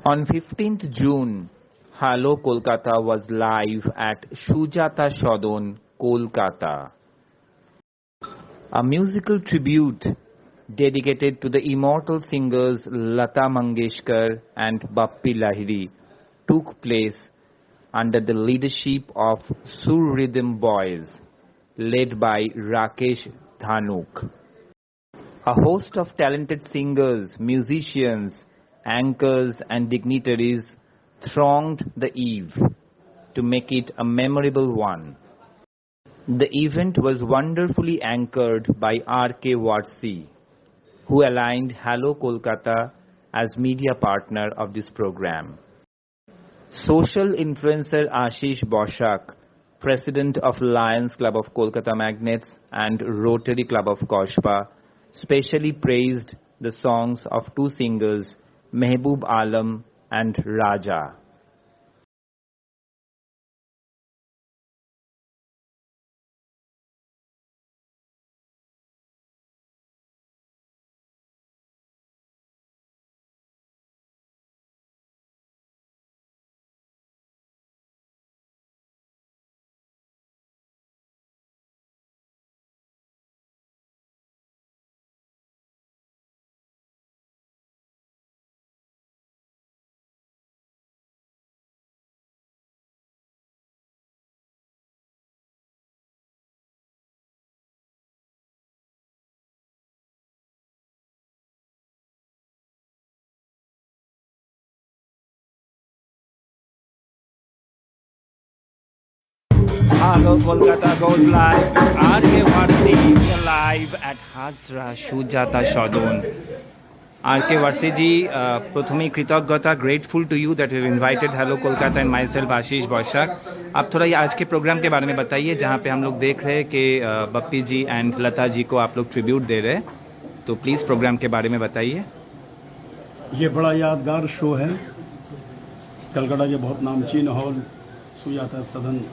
On 15th June, Hello Kolkata was live at Sujata Sodon, Kolkata. A musical tribute dedicated to the immortal singers Lata Mangeshkar and Bappi Lahiri took place under the leadership of Sur Rhythm Boys, led by Rakesh Dhanuk. A host of talented singers, musicians, anchors and dignitaries thronged the eve to make it a memorable one. The event was wonderfully anchored by R.K. Varsi, who aligned Hello Kolkata as media partner of this program. Social influencer Ashish Boshak, president of Lions Club of Kolkata Magnates and Rotary Club of Koshpa, specially praised the songs of two singers, Mehboob Alam and Raja. Hello Kolkata goes live. R.K. Varsi, we are live at Hazra Sujata Sodon. R.K. Varsi ji, प्रथमे कृतज्ञता, grateful to you that you have invited Hello Kolkata and myself Ashish Boshak. आप थोड़ा ये आज के programme के बारे में बताइए, जहाँ पे हम लोग देख रहे हैं कि बप्पी जी एंड लता जी को आप लोग ट्रिब्यूट दे रहे हैं, तो प्लीज़ प्रोग्राम के बारे में बताइए। ये बड़ा यादगार शो है। कलकत्ता के बहुत नामचीन हॉल सुजाता सदन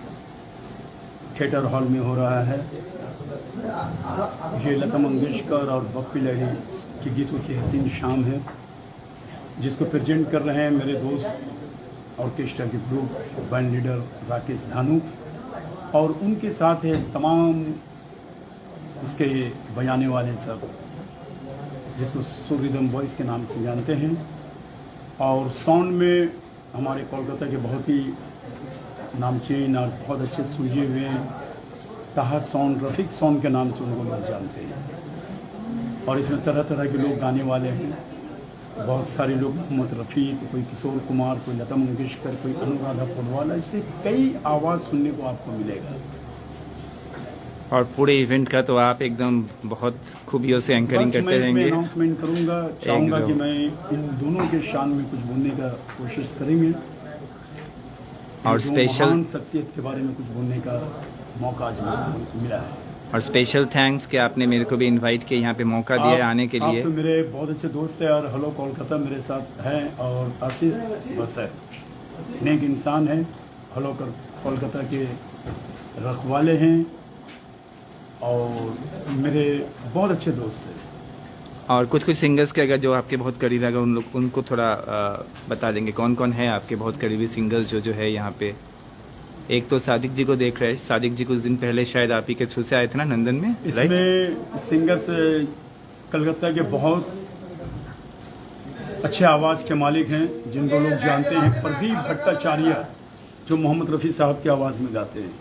थिएटर हॉल में हो रहा है। ये लता मंगेशकर और बप्पी लहरी के गीतों की हसीन शाम है, जिसको प्रेजेंट कर रहे हैं मेरे दोस्त ऑर्केस्ट्रा के group band leader Rakesh Dhanuk, और उनके साथ है तमाम उसके बजाने वाले सब, जिसको सुर रिदम बॉयज़ के नाम से जानते हैं। और साउंड में हमारे कोलकाता के बहुत ही नामचीन और बहुत अच्छे सुलझे हुए ताहा साउंड, रफ़ीक साउंड के नाम से उनको लोग जानते हैं। और इसमें तरह तरह के लोग गाने वाले हैं, बहुत सारे लोग, मोहम्मद रफ़ी, तो कोई किशोर कुमार, कोई लता मंगेशकर, कोई अनुराधा पौडवाल, इससे कई आवाज़ सुनने को आपको मिलेगा। और पूरे इवेंट का तो आप एकदम बहुत खूबियों से एंकरिंग करते रहेंगे। मैं अनाउंसमेंट करूंगा, चाहूँगा कि मैं इन दोनों के शान में कुछ बोलने का कोशिश करेंगे और स्पेशल शख्सियत के बारे में कुछ बोलने का मौका आज मुझे मिला है। और स्पेशल थैंक्स कि आपने मेरे को भी इनवाइट किया, यहाँ पे मौका दिया आने के लिए। आप तो मेरे बहुत अच्छे दोस्त हैं और हेलो कोलकाता मेरे साथ हैं, और आशीष बस है, नेक इंसान है, हेलो कोलकाता के रखवाले हैं और मेरे बहुत अच्छे दोस्त हैं। और कुछ सिंगर्स के अगर जो आपके बहुत करीब है, अगर उन लोग उनको थोड़ा बता देंगे कौन कौन है आपके बहुत करीबी सिंगर्स जो है यहाँ पे। एक तो सादिक जी को देख रहे हैं, सादिक जी कुछ दिन पहले शायद आप ही के थ्रू से आए थे ना लंदन में। इसमें सिंगर्स कलकत्ता के बहुत अच्छे आवाज़ के मालिक हैं, जिनको लोग जानते हैं, प्रदीप भट्टाचार्य, जो मोहम्मद रफ़ी साहब की आवाज़ में गाते हैं।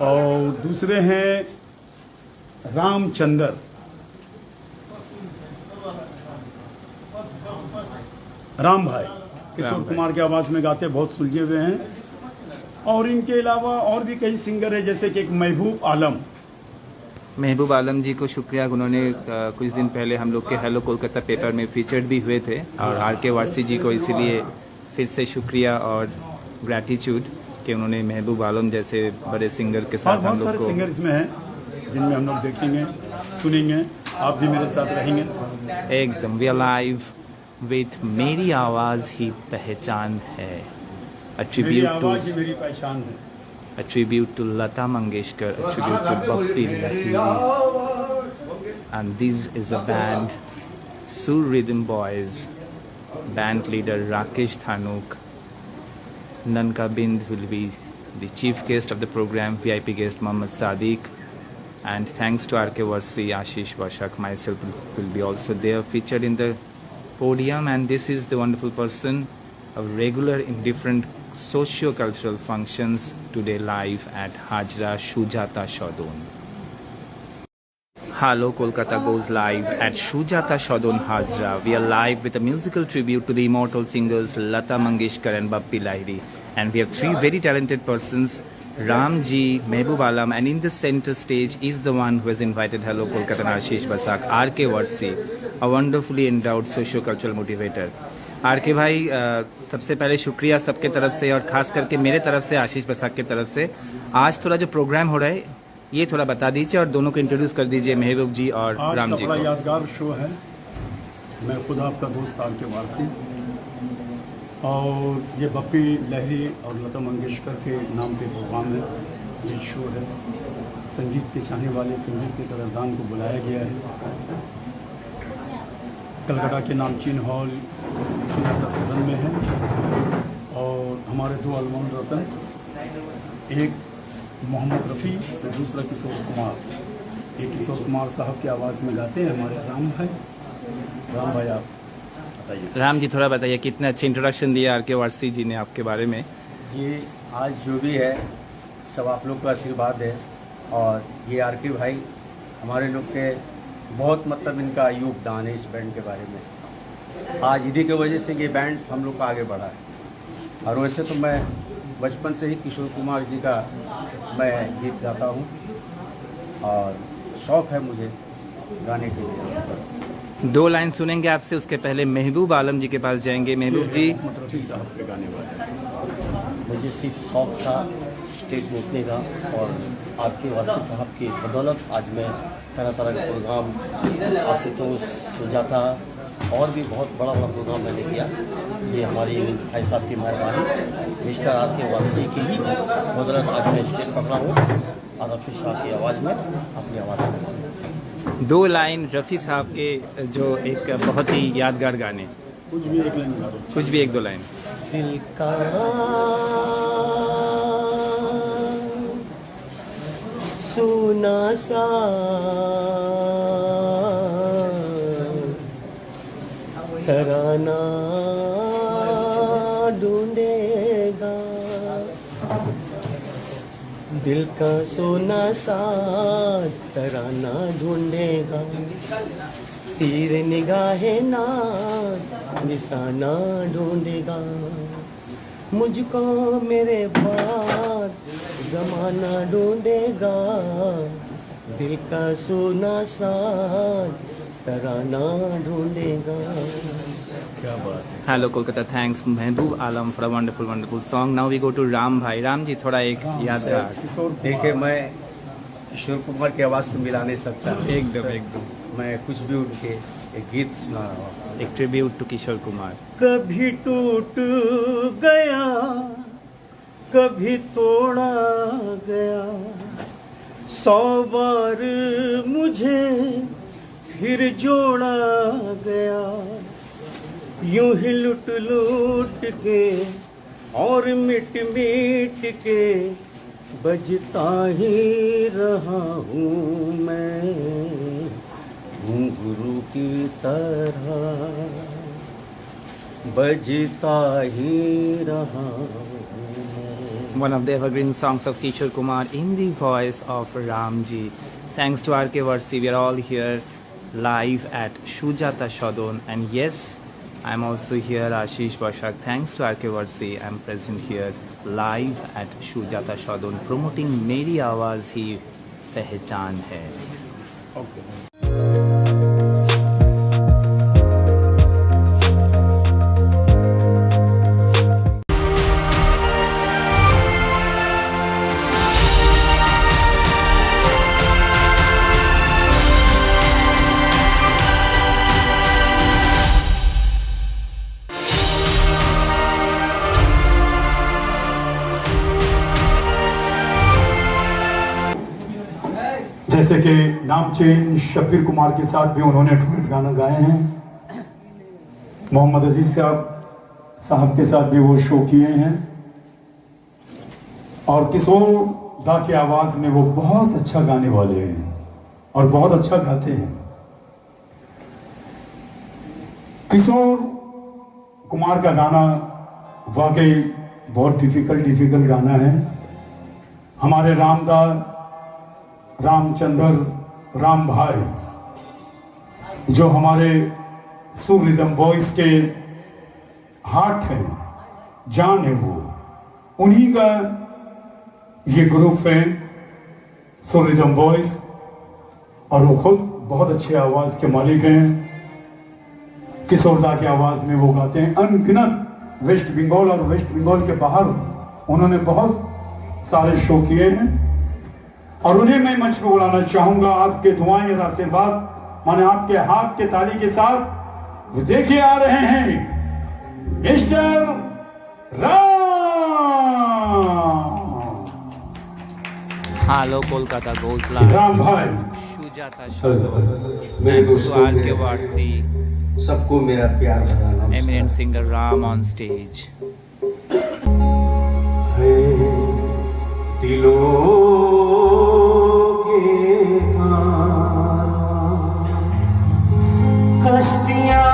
और दूसरे हैं रामचंद्र, राम भाई, किशोर कुमार की आवाज़ में गाते, बहुत सुलझे हुए हैं। और इनके अलावा और भी कई सिंगर हैं, जैसे कि एक महबूब आलम। महबूब आलम जी को शुक्रिया, उन्होंने कुछ दिन पहले हम लोग के हेलो कोलकाता पेपर में फीचर्ड भी हुए थे। और R.K. वारसी जी को इसीलिए फिर से शुक्रिया और ग्रैटिट्यूड कि उन्होंने महबूब आलम जैसे बड़े सिंगर के साथ हम लोग को। सिंगर इसमें हैं जिनमें हम लोग देखेंगे, सुनेंगे, आप भी मेरे साथ रहेंगे एकदम। वी आर लाइव विथ मेरी आवाज़ ही पहचान है, a tribute to मेरी पहचान है, a tribute to Lata Mangeshkar, a tribute to Bappi Lahiri, and this is a band Sur Rhythm Boys band leader Rakesh Thanuk. Nanka Bind will be the chief guest of the program, VIP guest Mohammad Sadiq. And thanks to RK Varsi, Ashish Vashak, myself will be also there featured in the podium. And this is the wonderful person, a regular in different socio-cultural functions, today live at Hajra Shujata Shodon. Hello Kolkata goes live at Shujata Shodon Hajra. We are live with a musical tribute to the immortal singers Lata Mangeshkar and Bappi Lahiri. And we have three very talented persons, Ramji, Mehboob Alam, and in the center stage is the one who has invited Hello Kolkata and Ashish Vasak, RK Varsi, a wonderfully endowed socio-cultural motivator. RK भाई सबसे पहले शुक्रिया सबके तरफ से और खास करके मेरे तरफ से, आशीष बसाक की तरफ से। आज थोड़ा जो प्रोग्राम हो रहा है ये थोड़ा बता दीजिए और दोनों को इंट्रोड्यूस कर दीजिए, महबूब जी और राम जी को। बड़ा यादगार शो है। मैं खुद आपका दोस्त RK वारसी, और ये बप्पी लहरी और लता मंगेशकर के नाम पे प्रोग्राम है, ये शो है। संगीत के चाहने वाले, संगीत के कदरदान को बुलाया गया है। कलकत्ता के नामचीन हॉल सुजाता सदन में है। और हमारे दो अलमोल रतन, एक मोहम्मद रफ़ी तो दूसरा किशोर कुमार। एक किशोर कुमार साहब की आवाज़ में गाते हैं हमारे राम भाई। राम भाई आप बताइए। राम जी थोड़ा बताइए, कितना अच्छा इंट्रोडक्शन दिया RK वारसी जी ने आपके बारे में। ये आज जो भी है सब आप लोग का आशीर्वाद है, और ये RK भाई हमारे लोग के बहुत मतलब इनका योगदान है इस बैंड के बारे में। आज इन्हीं की वजह से ये बैंड हम लोग का आगे बढ़ा है। और वैसे तो मैं बचपन से ही किशोर कुमार जी का मैं गीत गाता हूँ और शौक़ है मुझे गाने के लिए। दो लाइन सुनेंगे आपसे, उसके पहले महबूब आलम जी के पास जाएंगे। महबूब जी, रफ़ी साहब के गाने वाले। मुझे सिर्फ शौक़ था स्टेज में उठने का, और RK वारसी साहब की बदौलत आज मैं तरह तरह के प्रोग्राम, आशुतोष, सुजाता और भी बहुत बड़ा बड़ा प्रोग्राम मैंने किया। ये हमारी भाई साहब की मेहरबानी, मिस्टर RK वारसी की ही बदौलत आज मैं स्टेज पकड़ा हूँ और रफ़ी साहब की आवाज़ में अपनी आवाज़ में। दो लाइन रफ़ी साहब के जो एक बहुत ही यादगार गाने, कुछ भी एक लाइन गा दो। कुछ भी एक दो लाइन। दिल का सुना सा तराना ढूंढेगा, दिल का सोना साज तराना ढूंढेगा, तीर निगाहे नाज निशाना ढूंढेगा, मुझको मेरे बाद जमाना ढूंढेगा, दिल का सोना साज तराना ढूंढेगा। क्या बात है। Hello Kolkata, thanks Mehboob Alam for a wonderful song. Now we go to Ram भाई। राम जी थोड़ा एक यादगार। किशोर देखिए, मैं किशोर कुमार की आवाज़ तो मिला नहीं सकता, एकदम मैं कुछ भी उनके एक गीत सुना रहा हूँ। एक ट्रिब्यूट टू किशोर कुमार। कभी टूट गया, कभी तोड़ा गया, 100 बार मुझे फिर जोड़ा गया, यूं ही लुट लुट के और मिट मिट के बजता ही रहा हूँ मैं, घुंघरू की तरह बजता ही रहा हूँ मैं। One of the evergreen songs of Kishore Kumar in the voice of Ramji. Thanks to RK Varsi, we are all here live at Shujata Shodon. And yes, I'm also here, Ashish Vashak. Thanks to RK Varsi, I'm present here live at Shujata Shodon promoting मेरी आवाज़ ही पहचान है। जैसे कि नामचीन शब्बीर कुमार के साथ भी उन्होंने डुएट गाना गाए हैं। मोहम्मद अजीज साहब के साथ भी वो शो किए हैं। और किशोर दा की आवाज में वो बहुत अच्छा गाने वाले हैं और बहुत अच्छा गाते हैं। किशोर कुमार का गाना वाकई बहुत डिफिकल्ट गाना है। हमारे रामचंद्र राम भाई जो हमारे सुर रिदम बॉयज के हार्ट है, जान है, वो उन्हीं का ये ग्रुप है सुर रिदम बॉयज। और वो खुद बहुत अच्छे आवाज के मालिक हैं। किशोर दा की आवाज में वो गाते हैं अनगिनत वेस्ट बंगाल और वेस्ट बंगाल के बाहर उन्होंने बहुत सारे शो किए हैं। और उन्हें मैं मंच पर बुलाना चाहूंगा। आपके दुआएं और आशीर्वाद माने आपके हाथ के ताली के साथ वो देखिए आ रहे हैं mister Ram. Hello Kolkata goes live Ram भाई सुजाता मेरे दोस्तों आज के वारसी सबको मेरा प्यार भरा नमस्कार। Eminent singer Ram on stage. है दिलों के कश्तियां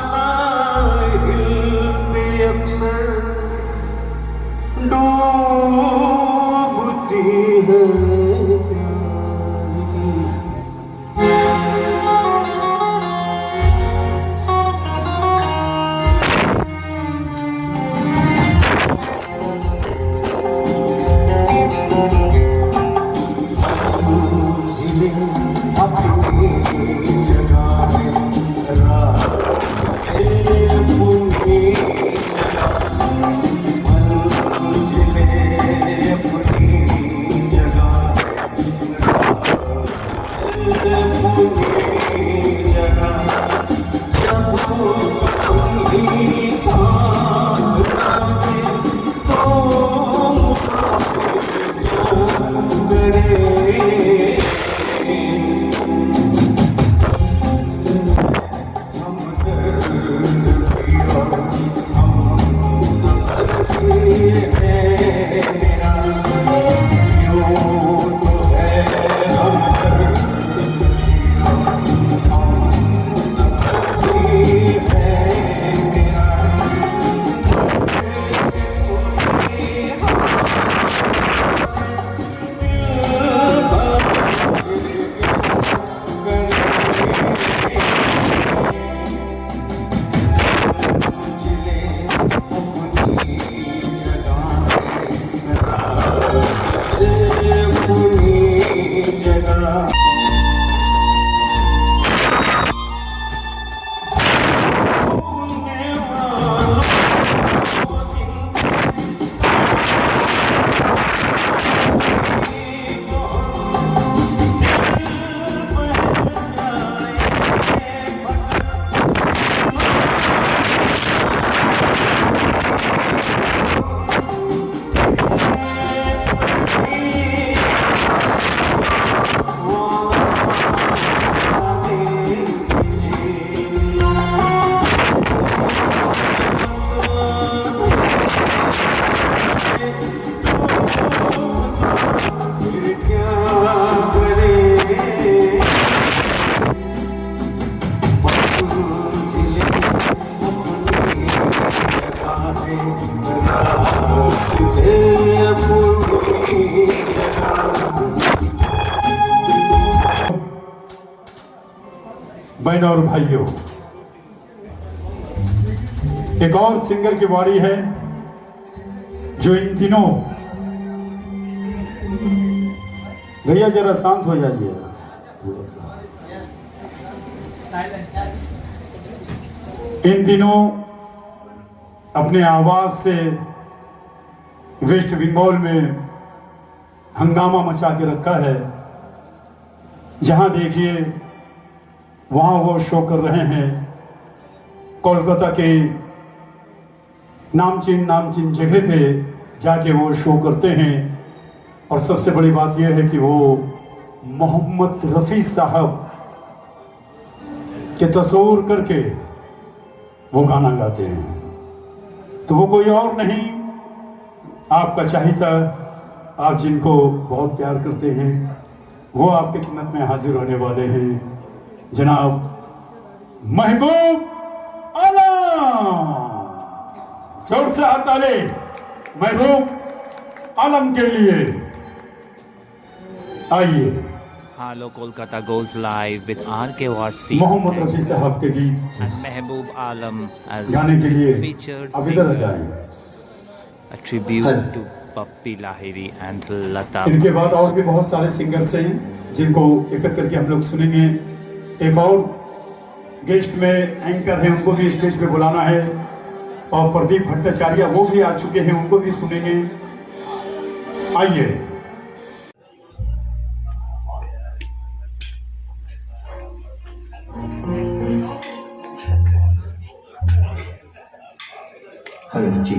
साहिल पे अक्सर डूबती है। बहनों और भाइयों, एक और सिंगर की बारी है जो इन दिनों, भैया जरा शांत हो जाइएगा थोड़ा सा। इन दिनों अपने आवाज से वेस्ट बंगाल में हंगामा मचा के रखा है। जहां देखिए वहां वो शो कर रहे हैं। कोलकाता के नामचीन जगह पे जाके वो शो करते हैं। और सबसे बड़ी बात यह है कि वो मोहम्मद रफी साहब के तस्वूर करके वो गाना गाते हैं, तो वो कोई और नहीं, आपका चाहिता, आप जिनको बहुत प्यार करते हैं, वो आपकी खिदमत में हाजिर होने वाले हैं, जनाब महबूब आलम। जोर से हाथ ताली महबूब आलम के लिए। आइए। Hello Kolkata goes live with R.K. Warsi Mohammad Rafi साहब के गीत and Mehboob Alam as गाने के लिए featured अब इधर आ singer, जाएं। a tribute to Pappi Lahiri and Lata. इनके बाद और भी बहुत सारे सिंगर्स हैं जिनको एकत्र करके हम लोग सुनेंगे। एक और गेस्ट में एंकर हैं, उनको भी स्टेज पे बुलाना है, और प्रदीप भट्टाचार्य वो भी आ चुके हैं, उनको भी सुनेंगे। आइए। हेलो जी।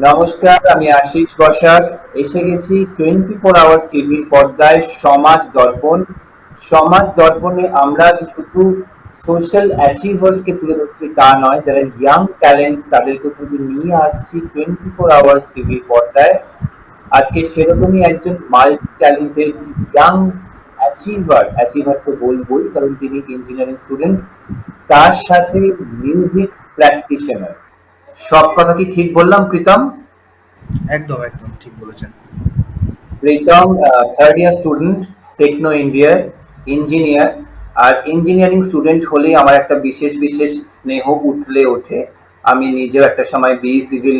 নমস্কার, আমি আশিস বসাক। এসে গেছি 24 আওয়ার্স টিভির পর্দায় সমাজ দর্পণ। সমাজ দর্পণে আমরা যে শুধু সোশ্যাল অ্যাচিভার্সকে তুলে ধরছি তা নয়, যারা ইয়াং ট্যালেন্টস তাদেরকে কিন্তু নিয়ে আসছি 24 আওয়ার্স টিভির পর্দায়। আজকে সেরকমই একজন মাল্টি ট্যালেন্টেড ইয়াং অ্যাচিভার তো বলবোই, কারণ তিনি ইঞ্জিনিয়ারিং স্টুডেন্ট, তার সাথে মিউজিক প্র্যাকটিশনার। সব কথা কি ঠিক বললাম প্রীতম? একদম একদম ঠিক বলেছেন। Pritam third year student, Techno ইন্ডিয়ার ইঞ্জিনিয়ার। আর ইঞ্জিনিয়ারিং স্টুডেন্ট হলেই আমার একটা বিশেষ বিশেষ স্নেহ উথলে ওঠে। আমি নিজেও একটা সময় বিই সিভিল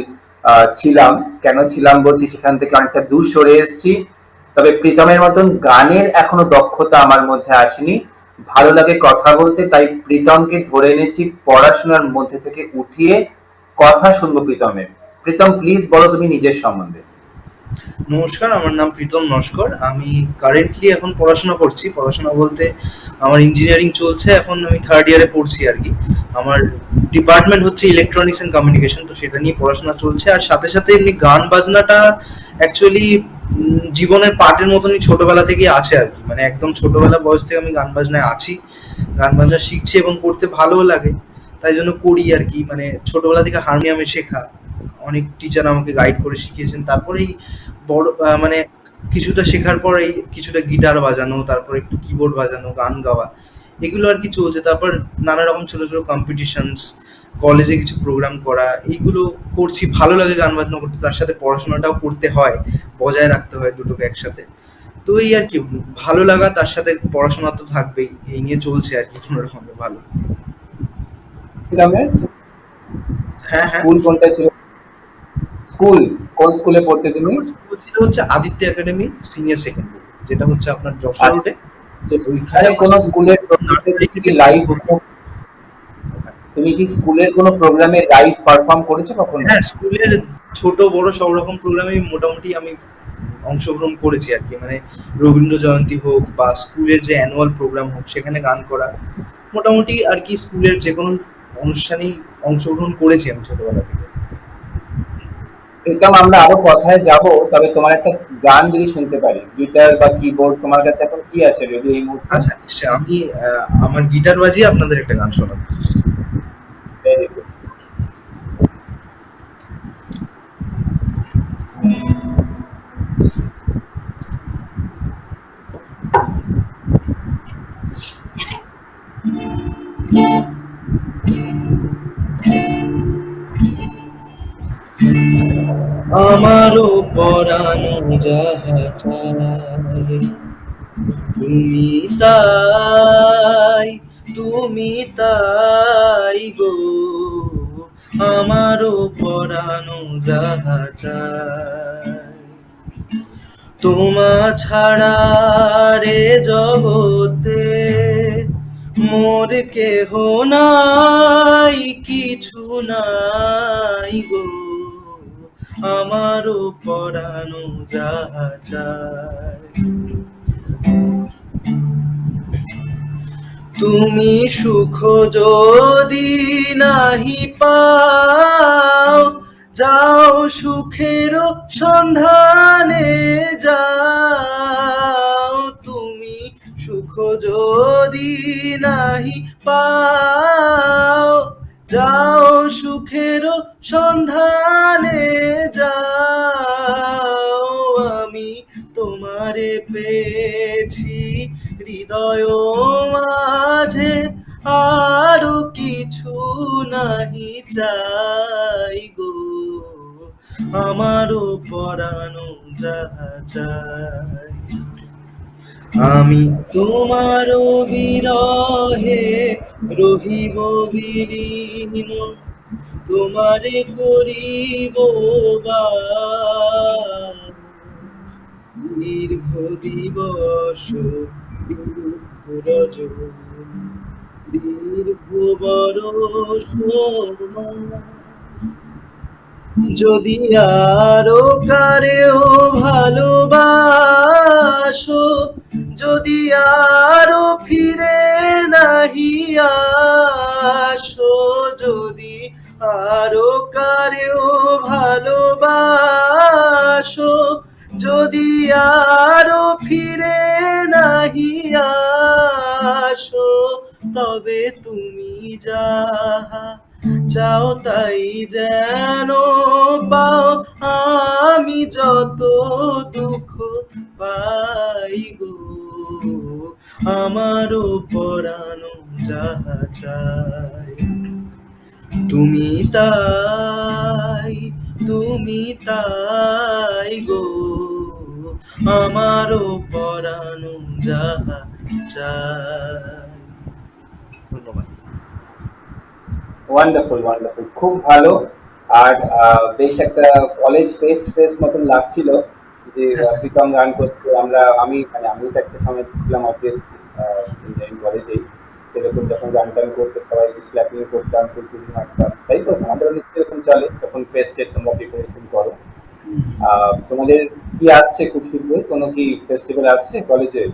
ছিলাম। কেন ছিলাম বলছি, সেখান থেকে অনেকটা দূর সরে এসেছি। তবে প্রীতমের মতন গানের এখনো দক্ষতা আমার মধ্যে আসেনি। ভালো লাগে কথা বলতে, তাই প্রীতমকে ধরে এনেছি পড়াশোনার মধ্যে থেকে উঠিয়ে। কথা শুনবো প্রীতমের। প্রীতম, প্লিজ বলো তুমি নিজের সম্বন্ধে। নমস্কার, আমার নাম প্রীতম নস্কর। আমি কারেন্টলি এখন পড়াশোনা করছি। পড়াশোনা বলতে আমার ইঞ্জিনিয়ারিং চলছে, এখন আমি থার্ড ইয়ারে পড়ছি আর কি। আমার ডিপার্টমেন্ট হচ্ছে ইলেকট্রনিক্স অ্যান্ড কমিউনিকেশন, তো সেটা নিয়ে পড়াশোনা চলছে। আর সাথে সাথে এমনি গান বাজনাটা অ্যাকচুয়ালি জীবনের পার্টের মতনই ছোটবেলা থেকেই আছে আর কি। মানে একদম ছোটবেলা বয়স থেকে আমি গান বাজনায় আছি, গান বাজনা শিখছি এবং করতে ভালোও লাগে, তাই জন্য করি আর কি। মানে ছোটবেলা থেকে হারমোনিয়ামে শেখা, অনেক টিচার আমাকে গাইড করে শিখিয়েছেন। তারপরেই বড় মানে কিছুটা শেখার পরেই কিছুটা গিটার বাজানো, তারপর একটু কিবোর্ড বাজানো, গান গাওয়া, এগুলো আর কি চলছে। তারপর নানা রকম ছোট ছোট কম্পিটিশনস, কলেজে কিছু প্রোগ্রাম করা, এইগুলো করছি। ভালো লাগে গান বাজনা করতে, তার সাথে পড়াশোনাটাও করতে হয়, বজায় রাখতে হয় দুটোকে একসাথে। তো এই আর কি, ভালো লাগা তার সাথে পড়াশোনা তো থাকবেই, এই নিয়ে চলছে আর কি কোনো রকম ভালো। প্রীতমের হ্যাঁ হ্যাঁ, স্কুল কোনটা ছিল? স্কুল কোন স্কুলে পড়তে তুমি? আমার স্কুল ছিল হচ্ছে আদিত্য একাডেমি সিনিয়র সেকেন্ডারি, যেটা হচ্ছে আপনার যশোর রোডে। ওইখানে আরে কোন স্কুলের নার্সারি থেকে লাইভ, ভর্তি। তুমি কি স্কুলের কোনো প্রোগ্রামে লাইভ পারফর্ম করেছো কখনো? হ্যাঁ, স্কুলের ছোট বড় সব রকম প্রোগ্রামে মোটামুটি আমি অংশগ্রহণ করেছি আর কি। মানে রবীন্দ্র জয়ন্তী হোক বা স্কুলের যে অ্যানুয়াল প্রোগ্রাম হোক, সেখানে গান করা, মোটামুটি আর কি স্কুলের যে কোনো অনুষ্ঠানেই অংশগ্রহণ করেছি আমি ছোটবেলা থেকে। প্রীতম, আমরা আরো কথায় যাব, তবে তোমার একটা গান যদি শুনতে পারি, গিটার বা কিবোর্ড তোমার কাছে এখন কি আছে যদি এই মুহূর্তে? আচ্ছা নিশ্চয়ই, আমি আমার গিটার বাজিয়ে আপনাদের একটা গান শোনাবো। Very good. আমারও পরানো যাহা চায়, তুমি তাই, তুমি তাই গো। আমারও পরানো যাহা চায়, তোমা ছাড়া রে জগতে মোর কেহ নাই, কিছু নাই গো। আমারও পরানো যাহা চায়, তুমি সুখ যদি নাহি পাও, যাও সুখের সন্ধানে যাও। তুমি সুখ যদি নাহি পাও, যাও সুখের সন্ধানে যাও। আমি তোমারে পেয়েছি হৃদয় মাঝে, আরো কিছু নাহি চাই গো। আমারও পরানো যাহা চাই, আমি তোমার বিরহে রহিব বিলীন, তোমারে করিব বাস। দীর্ঘ দিবস দীর্ঘ রজনী, দীর্ঘ বরষ মাস, যদি আরো কারেও ভালোবাসো, যদি আরো ফিরে নাহি আসো, যদি আরো কারেও ভালোবাসো, যদি আরো ফিরে নাহি আসো, তবে তুমি যাহা চাও তাই যেন পাও, আমি যত দুঃখ পাই গো, আমারও পরানো যাহা চাই, তুমি তাই, তুমি তাই গো, আমারও পরানো যাহা চাই। ধন্যবাদ। ওয়ান্ডারফুল ওয়ান্ডারফুল, খুব ভালো। আর বেশ একটা কলেজ ফেস্ট ফেস্ট মতন লাগছিল যে প্রীতম গান করছে। আমি মানে আমি তো একটা সময় ছিলাম অবভিয়াসলি ইঞ্জিনিয়ারিং কলেজেই, সেরকম যখন গান টান করতে সবাই ক্ল্যাপিং করতাম, ফুলফুলি মারতাম, তাই তো আমাদের নিশ্চয়ই এরকম চলে যখন ফেস্টের তোমরা প্রিপারেশন করো। তোমাদের কি আসছে খুব শীঘ্রই, কোনো কি ফেস্টিভ্যাল আসছে কলেজে?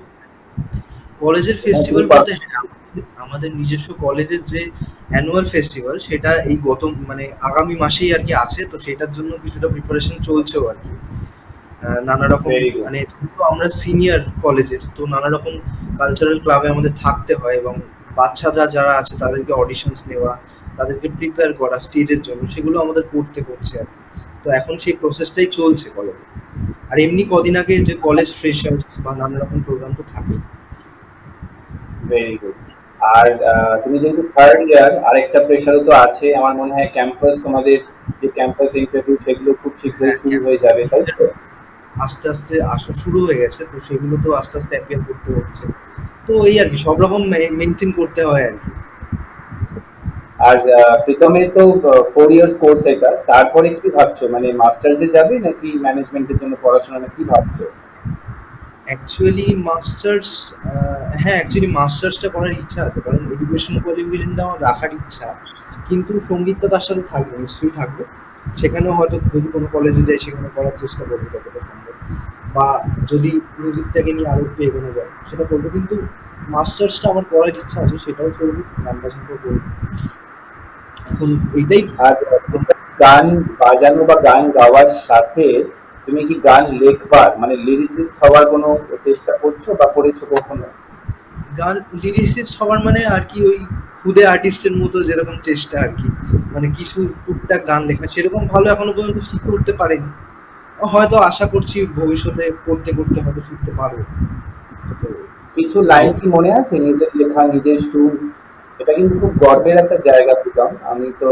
কলেজের ফেস্টিভ্যাল বলতে হ্যাঁ, আমাদের নিজস্ব কলেজের যে অ্যানুয়াল ফেস্টিভ্যাল সেটা এই মানে আগামী মাসেই আর কি আছে, তো সেটার জন্য কিছুটা প্রিপারেশন চলছেও আর কি। নানা রকম Very good. মানে যেহেতু আমরা সিনিয়র কলেজের, তো নানা রকম কালচারাল ক্লাবে আমাদের থাকতে হয়, এবং বাচ্চারা যারা আছে তাদেরকে অডিশনস নেওয়া, তাদেরকে প্রিপেয়ার করা স্টেজের জন্য, সেগুলো আমাদের করতে হচ্ছে আর কি। তো এখন সেই প্রসেসটাই চলছে কলেজে। আর এমনি কদিন আগে যে কলেজ ফ্রেশার্স বা নানা রকম প্রোগ্রাম তো থাকেই। Very good. আর তুমি যেহেতু থার্ড ইয়ার, আরেকটা প্রেশারও তো আছে আমার মনে হয়, ক্যাম্পাস, তোমাদের যে ক্যাম্পাস ইন্টারভিউ সেগুলো খুব শীঘ্রই হ্যাঁ, শুরু হয়ে যাবে, তাই তো? আস্তে আস্তে আসা শুরু হয়ে গেছে, তো সেগুলো তো আস্তে আস্তে অ্যাপিয়ার করতে হচ্ছে। তো এই আর কি, সব রকম মেনটেন করতে হয় আর কি। আর প্রীতমের তো 4 ইয়ার্স কোর্স এটা, তারপরে কি ভাবছো, মানে মাস্টার্সে যাবে নাকি ম্যানেজমেন্টের জন্য পড়াশোনা, না কি ভাবছো? অ্যাকচুয়ালি মাস্টার্স, হ্যাঁ অ্যাকচুয়ালি মাস্টার্সটা করার ইচ্ছা আছে, কারণ এডুকেশন কোয়ালিফিকেশনটা আমার রাখার ইচ্ছা, কিন্তু সঙ্গীতটা তার সাথে থাকবে, নিশ্চয়ই থাকবে। সেখানেও হয়তো যদি কোনো কলেজে যাই সেখানে করার চেষ্টা করবো যতটা সম্ভব, বা যদি মিউজিকটাকে নিয়ে আরও একটু এগোনো যায় সেটা করবো, কিন্তু মাস্টার্সটা আমার করার ইচ্ছা আছে, সেটাও করবো, গান বাজনাটাও করবো। এখন এইটাই। আর গান বাজানো বা গান গাওয়ার সাথে তুমি কি গান লেখবার মানে লিরিসিস্ট হওয়ার কোনো চেষ্টা করছো বা করেছো কখনো? গান লিরিসিস্ট হওয়ার মানে আর কি, ওই খুদে আর্টিস্টের মতো যেরকম চেষ্টা আর কি, মানে কিছু টুকটাক গান লেখা, সেরকম ভালো এখনো পর্যন্ত শিখে উঠতে পারিনি। হয়তো আশা করছি ভবিষ্যতে করতে করতে হয়তো শিখতে পারবো। তো কিছু লাইন কি মনে আছে নিজের লেখা, নিজের সুর? এটা কিন্তু খুব গর্বের একটা জায়গা প্রীতম। আমি তো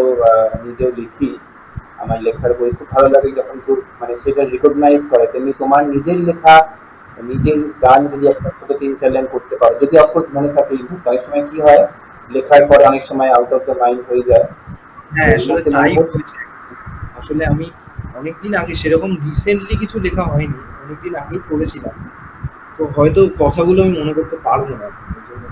নিজেও লিখি, আমার লেখার বই খুব ভালো লাগে যখন কেউ মানে সেটা রিকগনাইজ করে। তেমনি তোমার নিজের লেখা, নিজের গান যদি একটা ছোট 3-4 লাইন করতে পারো, যদি অফকোর্স মনে থাকে। অনেক সময় কি হয়, লেখার পরে অনেক সময় আউট অফ দ্য মাইন্ড হয়ে যায়। হ্যাঁ, এই আসলে মুহূর্তে মনে তাই পড়ছে? হয়েছে। আসলে আমি অনেকদিন আগে, সেরকম রিসেন্টলি কিছু লেখা হয়নি, অনেকদিন আগেই করেছিলাম, তো হয়তো কথাগুলো আমি মনে করতে পারবো না এখন, এই জন্য।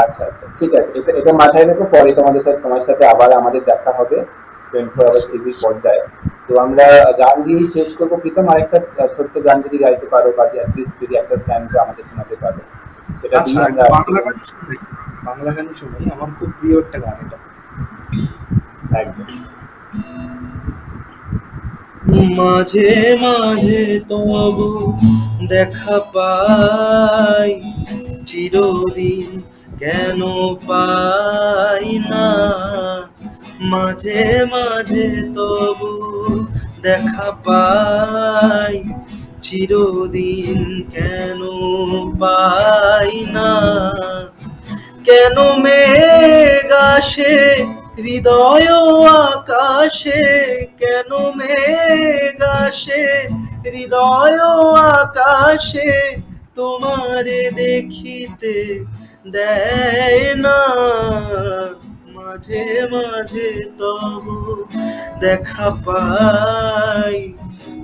আচ্ছা আচ্ছা, ঠিক আছে, এটা এটা মাথায় রেখো। পরে তোমার সাথে আবার আমাদের দেখা হবে 24 আওয়ার্স টিভির পর্দায়। তো আমরা গান দিয়ে শেষ করবো। প্রীতম, আরেকটা ছোট্ট গান যদি গাইতে পারো, বা অ্যাটলিস্ট যদি একটা স্ট্যান্ডা আমাদের শোনাতে পারো, সেটা আচ্ছা, দিয়ে আমরা একটা আজকে বাংলা গানই শোনাই, বাংলা গানই শোনাই, আমার খুব প্রিয় একটা গান এটা। একদম। মাঝে মাঝে তবু দেখা পাই, চিরদিন কেন পাই না, মাঝে মাঝে তবু দেখা পাই, চিরদিন কেন পাই না, কেন মেঘ আসে হৃদয় আকাশে, কেন মেঘ আসে হৃদয় আকাশে, তোমারে দেখিতে দেয় না, মাঝে মাঝে তবু দেখা পাই,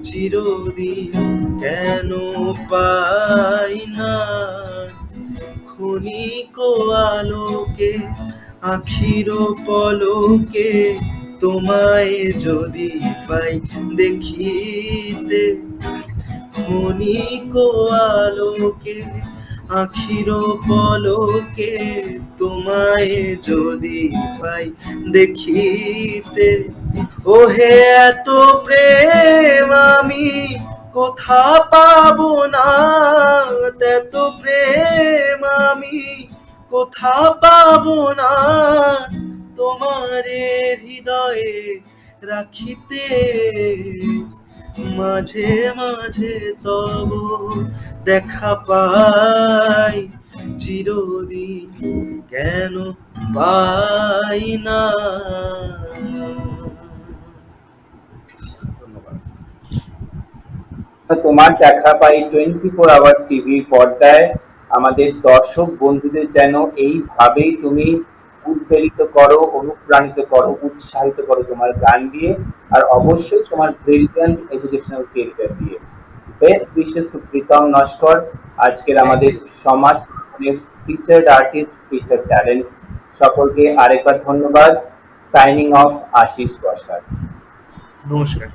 চিরদিন কেন পাই না, ক্ষণিক আলোকে আখির পলকে, তোমায় যদি পাই দেখিতে, ক্ষণিক আলোকে আখির পলকে তোমায় যদি পাই দেখিতে, ওহে এত প্রেম আমি কোথা পাবো না, এত প্রেম আমি কোথা পাবো না, তোমারে হৃদয়ে রাখিতে মাঝে মাঝে তব দেখা পাই চিরদিন কেন পাই না। ধন্যবাদ। তোমার দেখা পাই 24 আওয়ার্স টিভির পর্দায়। আমাদের দর্শক বন্ধুদের যেন এইভাবেই তুমি উদ্বেলিত করো, অনুপ্রাণিত করো, উৎসাহিত করো তোমার গান দিয়ে, আর অবশ্যই তোমার ব্রিলিয়ান্ট এডুকেশনাল কেরিয়ার দিয়ে। Best wishes to Pritam Naskar, আজকের আমাদের সমাজ ফিচার্ড আর্টিস্ট, ফিচার্ড ট্যালেন্ট। সকলকে আরেকবার ধন্যবাদ। Signing off, Ashis Basak. নমস্কার।